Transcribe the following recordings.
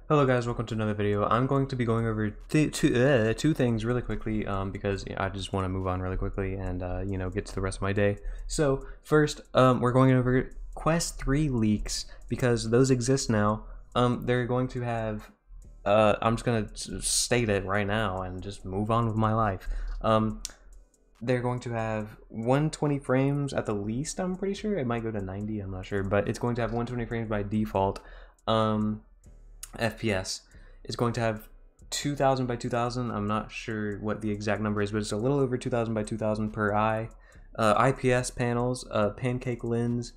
Hello guys, welcome to another video. I'm going to be going over two things really quickly because I just want to move on really quickly and get to the rest of my day. So first, we're going over Quest 3 leaks because those exist now. They're going to have I'm just going to state it right now and just move on with my life. They're going to have 120 frames at the least, I'm pretty sure. It might go to 90, I'm not sure, but it's going to have 120 frames by default. FPS. It's going to have 2000 by 2000. I'm not sure what the exact number is, but it's a little over 2000 by 2000 per eye. IPS panels, pancake lens,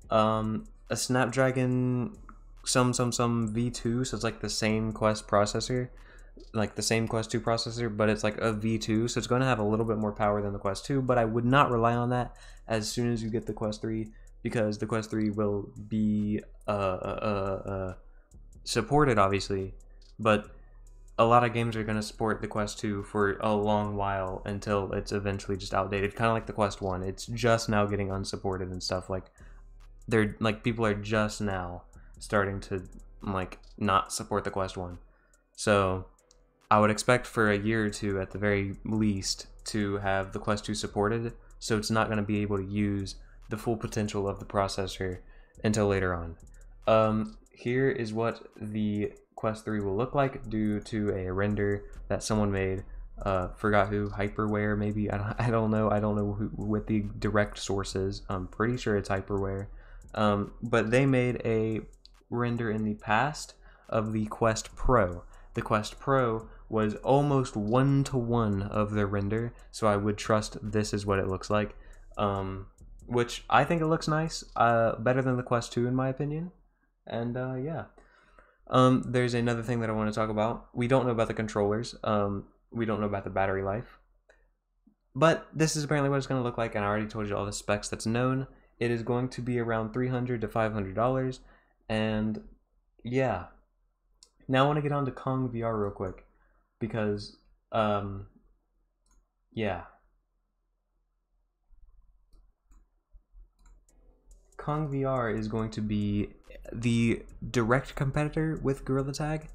a Snapdragon some V2, so it's like the same Quest processor, like the same Quest 2 processor, but it's like a V2, so it's going to have a little bit more power than the Quest 2, but I would not rely on that as soon as you get the Quest 3, because the Quest 3 will be supported, obviously, but a lot of games are going to support the Quest 2 for a long while until it's eventually just outdated, kind of like the Quest 1. It's just now getting unsupported and stuff. Like, they're like, people are just now starting to like not support the Quest 1. So I would expect for a year or two at the very least to have the Quest 2 supported, so it's not going to be able to use the full potential of the processor until later on. Here is what the Quest 3 will look like due to a render that someone made. Forgot who, Hyperware maybe. I don't know. I don't know who, what the direct source is. I'm pretty sure it's Hyperware. But they made a render in the past of the Quest Pro. The Quest Pro was almost 1-to-1 of the render, so I would trust this is what it looks like. Which I think it looks nice. Better than the Quest 2 in my opinion. And yeah, there's another thing that I want to talk about. We don't know about the controllers. We don't know about the battery life, but this is apparently what it's going to look like, and I already told you all the specs that's known. It is going to be around $300 to $500, and yeah. Now I want to get on to Kong VR real quick, because yeah, Kong VR is going to be the direct competitor with Gorilla Tag,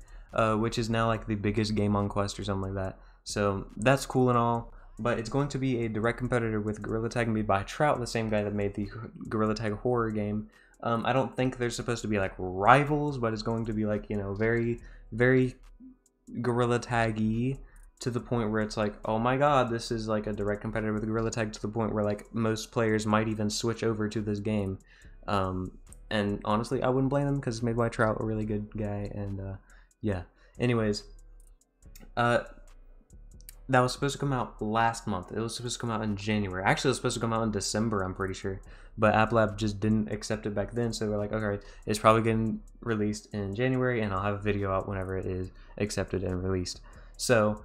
which is now like the biggest game on Quest or something like that. So that's cool and all, but it's going to be a direct competitor with Gorilla Tag made by Trout, the same guy that made the Gorilla Tag horror game. I don't think they're supposed to be like rivals, but it's going to be like, very, very Gorilla Tag-y, to the point where it's like, oh my god, this is like a direct competitor with Gorilla Tag, to the point where like most players might even switch over to this game. And honestly, I wouldn't blame them because it's made by Trout, a really good guy, and yeah. Anyways, that was supposed to come out last month. It was supposed to come out in January. Actually, it was supposed to come out in December, I'm pretty sure. But App Lab just didn't accept it back then, so they were like, okay, it's probably getting released in January, and I'll have a video out whenever it is accepted and released. So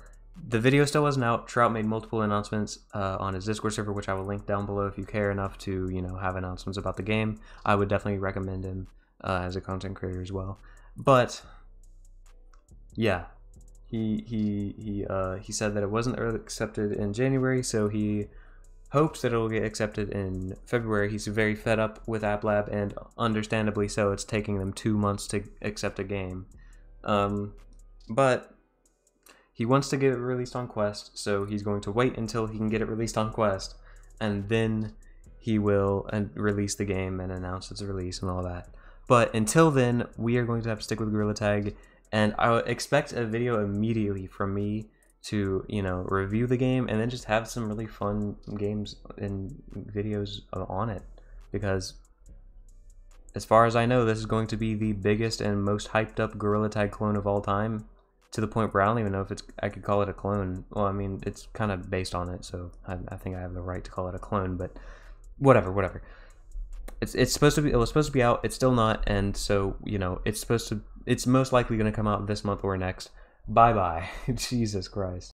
the video still wasn't out. Trout made multiple announcements on his Discord server, which I will link down below if you care enough to, have announcements about the game. I would definitely recommend him as a content creator as well. But yeah, he said that it wasn't accepted in January, so he hopes that it'll get accepted in February. He's very fed up with App Lab, and understandably so. It's taking them 2 months to accept a game. But he wants to get it released on Quest, so he's going to wait until he can get it released on Quest, and then he will release the game and announce its release and all that. But until then, we are going to have to stick with Gorilla Tag, and I would expect a video immediately from me to, review the game, and then just have some really fun games and videos on it, because as far as I know, this is going to be the biggest and most hyped up Gorilla Tag clone of all time, to the point where I don't even know if I could call it a clone. Well, I mean, it's kind of based on it, so I think I have the right to call it a clone, but whatever. It was supposed to be out, it's still not, and so, it's most likely going to come out this month or next. Bye-bye. Jesus Christ.